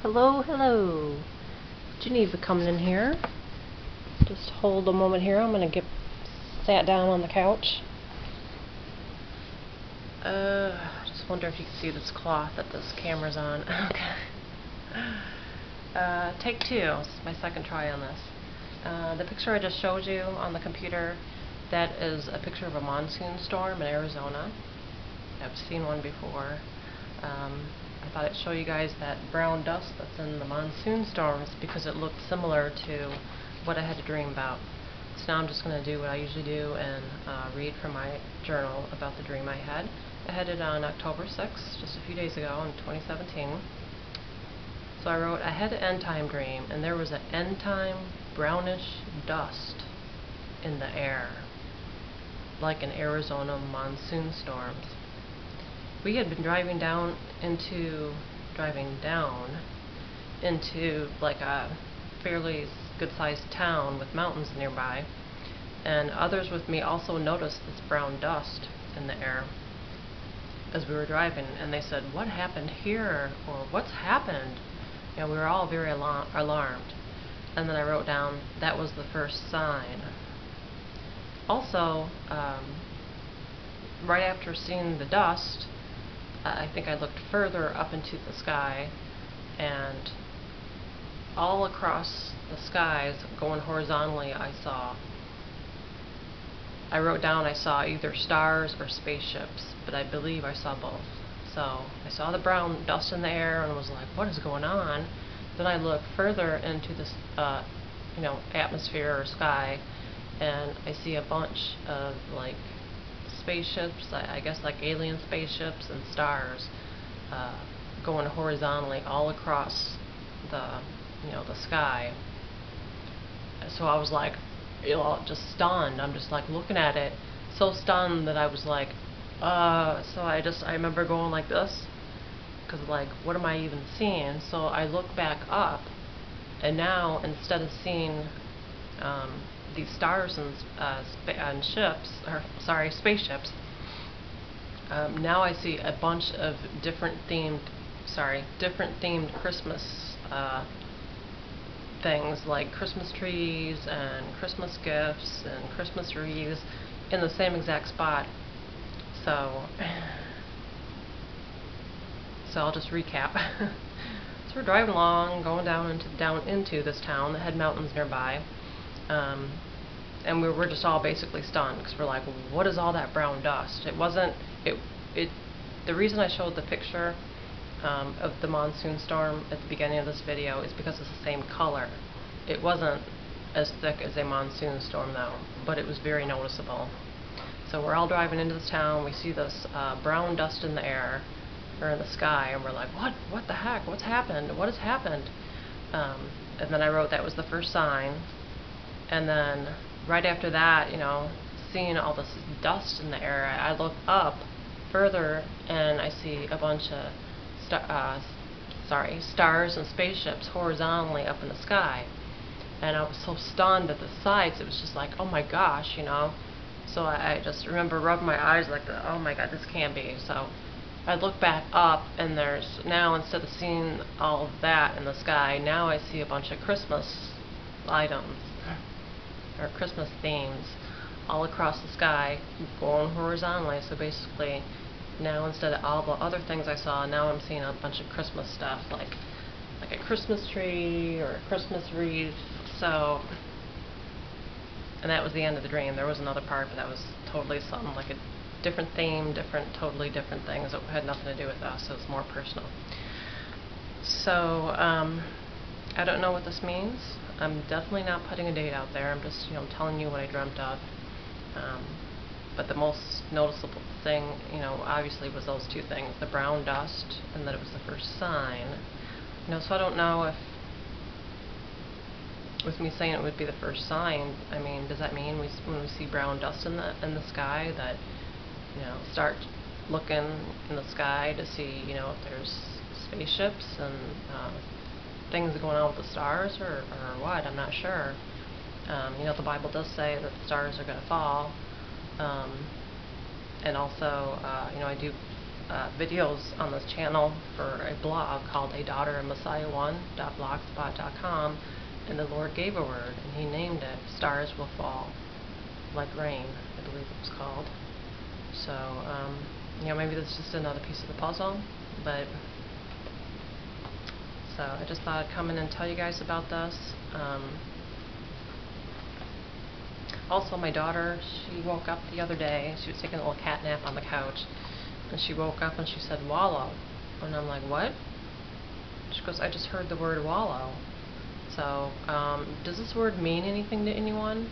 Hello, hello. Geneva coming in here. Just hold a moment here. I'm gonna get sat down on the couch. Just wonder if you can see this cloth that this camera's on. Okay. Take two. This is my second try on this. The picture I just showed you on the computer, that is a picture of a monsoon storm in Arizona. I've seen one before. I thought I'd show you guys that brown dust that's in the monsoon storms because it looked similar to what I had to dream about. So now I'm just going to do what I usually do and read from my journal about the dream I had. I had it on October 6th, just a few days ago in 2017. So I wrote, I had an end time dream and there was an end time brownish dust in the air, like in Arizona monsoon storms. We had been driving down into like a fairly good-sized town with mountains nearby, and others with me also noticed this brown dust in the air as we were driving, and they said, "What happened here?" or "What's happened?" You know, we were all very alarmed. And then I wrote down, that was the first sign. Also, right after seeing the dust, I think I looked further up into the sky, and all across the skies, going horizontally, I wrote down I saw either stars or spaceships, but I believe I saw both. So I saw the brown dust in the air and was like, what is going on? Then I looked further into this atmosphere or sky, and I see a bunch of like spaceships, I guess like alien spaceships and stars, going horizontally all across the sky. So I was like, just stunned. I'm just like looking at it, so stunned that I was like, so I remember going like this, because like, what am I even seeing? So I look back up, and now instead of seeing these stars and spaceships, now I see a bunch of different themed Christmas things, like Christmas trees and Christmas gifts and Christmas wreaths in the same exact spot. So I'll just recap. So we're driving along, going down into this town that had mountains nearby, and we were just all basically stunned because we're like, what is all that brown dust? The reason I showed the picture of the monsoon storm at the beginning of this video is because it's the same color. It wasn't as thick as a monsoon storm though, but it was very noticeable. So we're all driving into this town, we see this brown dust in the air, or in the sky, and we're like, what the heck, what's happened, what has happened? And then I wrote that was the first sign, and then right after that, seeing all this dust in the air, I look up further and I see a bunch of stars and spaceships horizontally up in the sky, and I was so stunned at the sights. It was just like, oh my gosh, So I just remember rubbing my eyes like, oh my god, this can't be. So I look back up, and there's now, instead of seeing all of that in the sky, now I see a bunch of Christmas items or Christmas themes all across the sky going horizontally. So basically, now instead of all the other things I saw, now I'm seeing a bunch of Christmas stuff, like a Christmas tree or a Christmas wreath. So, and that was the end of the dream. There was another part, but that was totally something like a different theme, totally different things that had nothing to do with us. So it's more personal. So I don't know what this means. I'm definitely not putting a date out there. I'm just telling you what I dreamt of. But the most noticeable thing, obviously was those two things, the brown dust and that it was the first sign. So I don't know if, with me saying it would be the first sign, I mean, does that mean when we see brown dust in the sky that, start looking in the sky to see, if there's spaceships and things going on with the stars, or what? I'm not sure. The Bible does say that the stars are going to fall. And also, I do videos on this channel for a blog called A Daughter of Messiah 1.blogspot.com, and the Lord gave a word, and He named it Stars Will Fall Like Rain, I believe it was called. So, maybe this is just another piece of the puzzle, but so I just thought I'd come in and tell you guys about this. Also, my daughter, she woke up the other day. She was taking a little cat nap on the couch, and she woke up and she said, "Wallow." And I'm like, "What?" She goes, "I just heard the word wallow." So, does this word mean anything to anyone?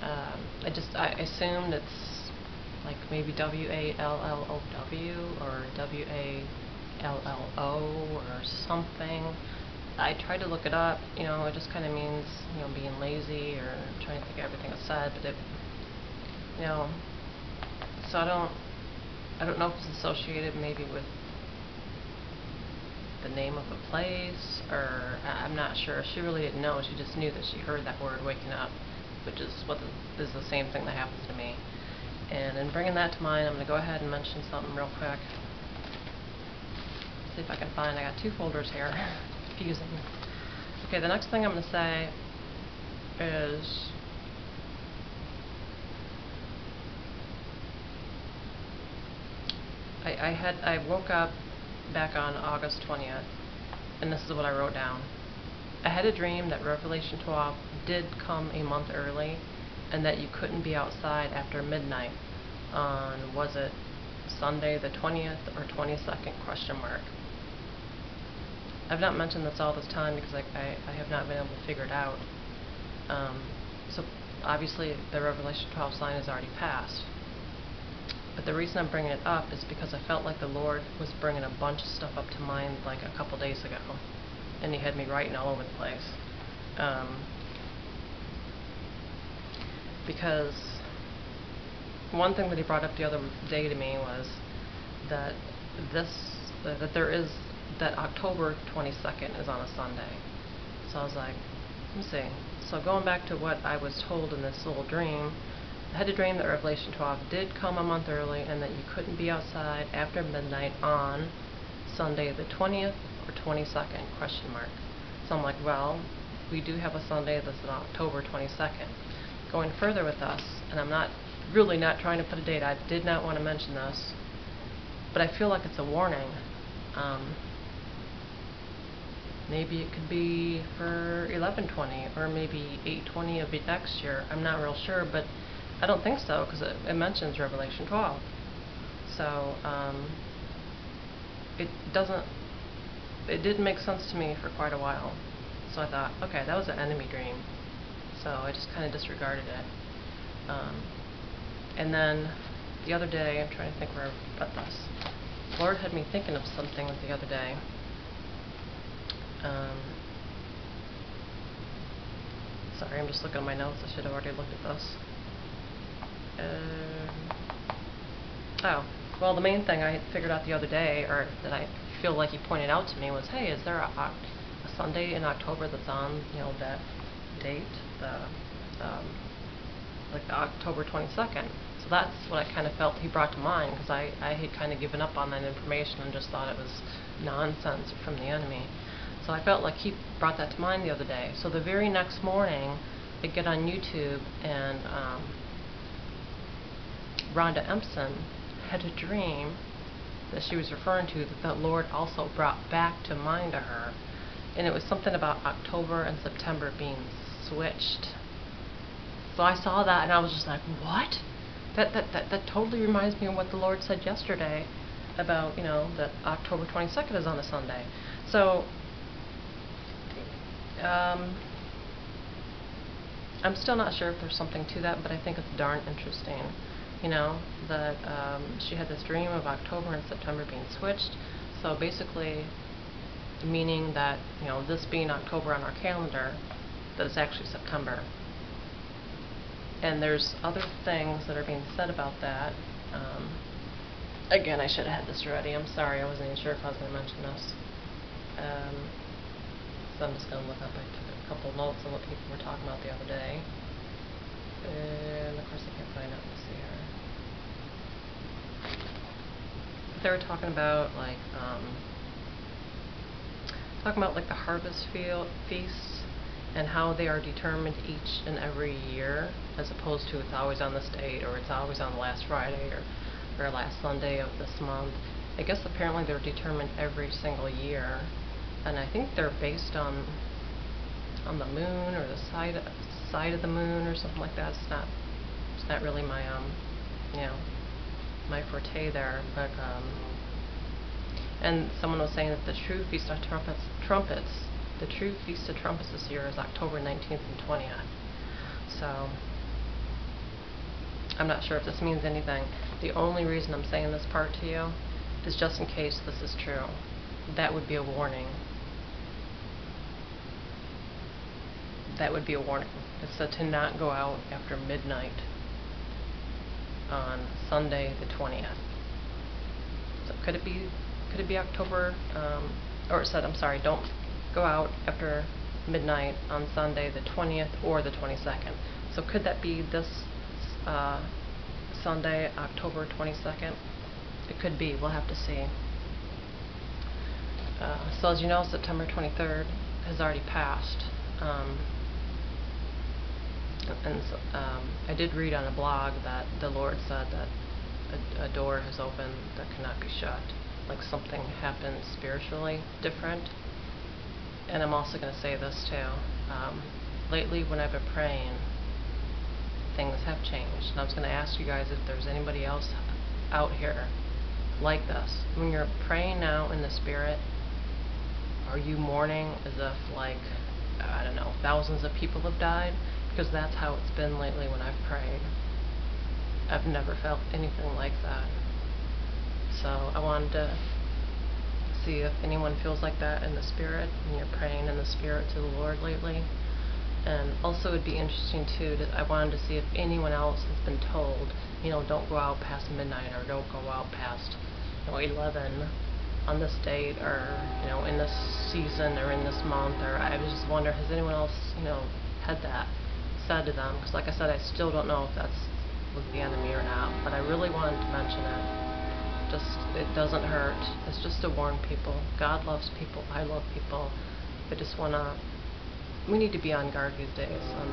I assumed it's like maybe W-A-L-L-O-W or W-A-L-L-O or something. I tried to look it up. It just kind of means, being lazy or trying to think of everything it said, but so I don't know if it's associated maybe with the name of a place, or I'm not sure. She really didn't know. She just knew that she heard that word waking up, which is is the same thing that happens to me. And in bringing that to mind, I'm going to go ahead and mention something real quick. See if I can find. I got two folders here. Confusing. Okay, the next thing I'm going to say is I woke up back on August 20th, and this is what I wrote down. I had a dream that Revelation 12 did come a month early, and that you couldn't be outside after midnight on, was it Sunday the 20th or 22nd, question mark. I've not mentioned this all this time because I have not been able to figure it out. So obviously the Revelation 12 sign is already passed. But the reason I'm bringing it up is because I felt like the Lord was bringing a bunch of stuff up to mind like a couple days ago. And He had me writing all over the place. Because one thing that He brought up the other day to me was that that October 22nd is on a Sunday. So I was like, let me see. So going back to what I was told in this little dream, I had a dream that Revelation 12 did come a month early, and that you couldn't be outside after midnight on Sunday the 20th or 22nd, question mark. So I'm like, well, we do have a Sunday that's on October 22nd. Going further with us, and I'm really not trying to put a date. I did not want to mention this, but I feel like it's a warning. Maybe it could be for 11/20, or maybe 8/20 of next year. I'm not real sure, but I don't think so, because it mentions Revelation 12. So it didn't make sense to me for quite a while. So I thought, okay, that was an enemy dream. So I just kind of disregarded it. And then the other day, I'm trying to think where I read this. The Lord had me thinking of something the other day. Sorry, I'm just looking at my notes. I should have already looked at this. Oh, well, the main thing I figured out the other day, or that I feel like He pointed out to me, was, hey, is there a Sunday in October that's on, that date, like the October 22nd? So that's what I kind of felt He brought to mind, because I had kind of given up on that information and just thought it was nonsense from the enemy. So I felt like He brought that to mind the other day. So the very next morning, I get on YouTube, and Rhonda Empson had a dream that she was referring to that the Lord also brought back to mind to her. And it was something about October and September being switched. So I saw that and I was just like, what? That totally reminds me of what the Lord said yesterday about, that October 22nd is on a Sunday. So I'm still not sure if there's something to that, but I think it's darn interesting. That she had this dream of October and September being switched. So basically, meaning that, this being October on our calendar, that it's actually September. And there's other things that are being said about that. Again, I should have had this ready. I'm sorry, I wasn't even sure if I was going to mention this. So I'm just going to look up. I took a couple notes on what people were talking about the other day. And of course I can't find it. Let's see here. they were talking about like the harvest feasts and how they are determined each and every year, as opposed to it's always on this date or it's always on the last Friday or last Sunday of this month. I guess apparently they're determined every single year, and I think they're based on the moon or the side of the moon or something like that. It's not really my my forte there, but and someone was saying that the true Feast of Trumpets, the true Feast of Trumpets this year is October 19th and 20th. So I'm not sure if this means anything. The only reason I'm saying this part to you is just in case this is true. That would be a warning. That would be a warning. It said to not go out after midnight on Sunday the 20th. So could it be October, or it said, I'm sorry, don't go out after midnight on Sunday the 20th or the 22nd. So could that be this Sunday, October 22nd? It could be. We'll have to see. So as you know, September 23rd has already passed. And so, I did read on a blog that the Lord said that a door has opened that cannot be shut. Like something happened spiritually different. And I'm also going to say this too. Lately when I've been praying, things have changed. And I was going to ask you guys if there's anybody else out here like this. When you're praying now in the Spirit, are you mourning as if, like, I don't know, thousands of people have died? Because that's how it's been lately when I've prayed. I've never felt anything like that. So I wanted to see if anyone feels like that in the Spirit, when you're praying in the Spirit to the Lord lately. And also it'd be interesting too, I wanted to see if anyone else has been told, don't go out past midnight, or don't go out past 11 on this date, or in this season, or in this month. Or I was just wondering, has anyone else had that said to them? Because like I said, I still don't know if that's was the enemy or not, but I really wanted to mention it. It doesn't hurt. It's just to warn people. God loves people. I love people. I just we need to be on guard these days on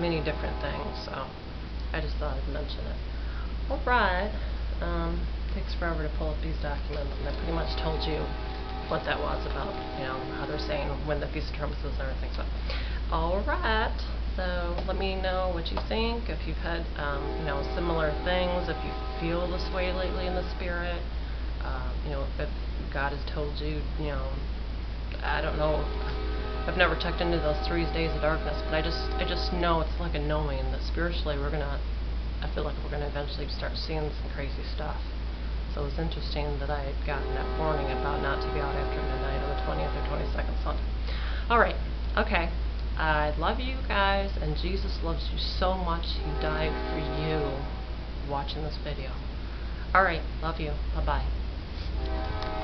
many different things. So I just thought I'd mention it. All right. Takes forever to pull up these documents, and I pretty much told you what that was about. How they're saying when the Feast of Trumpets is and everything. So, all right. So let me know what you think, if you've had similar things, if you feel this way lately in the Spirit, if God has told you, I don't know, I've never checked into those 3 days of darkness, but I just know it's like a knowing that spiritually I feel like we're gonna eventually start seeing some crazy stuff. So it was interesting that I had gotten that warning about not to be out after midnight on the 20th or 22nd Sunday. Alright, okay. I love you guys, and Jesus loves you so much. He died for you watching this video. Alright, love you. Bye-bye.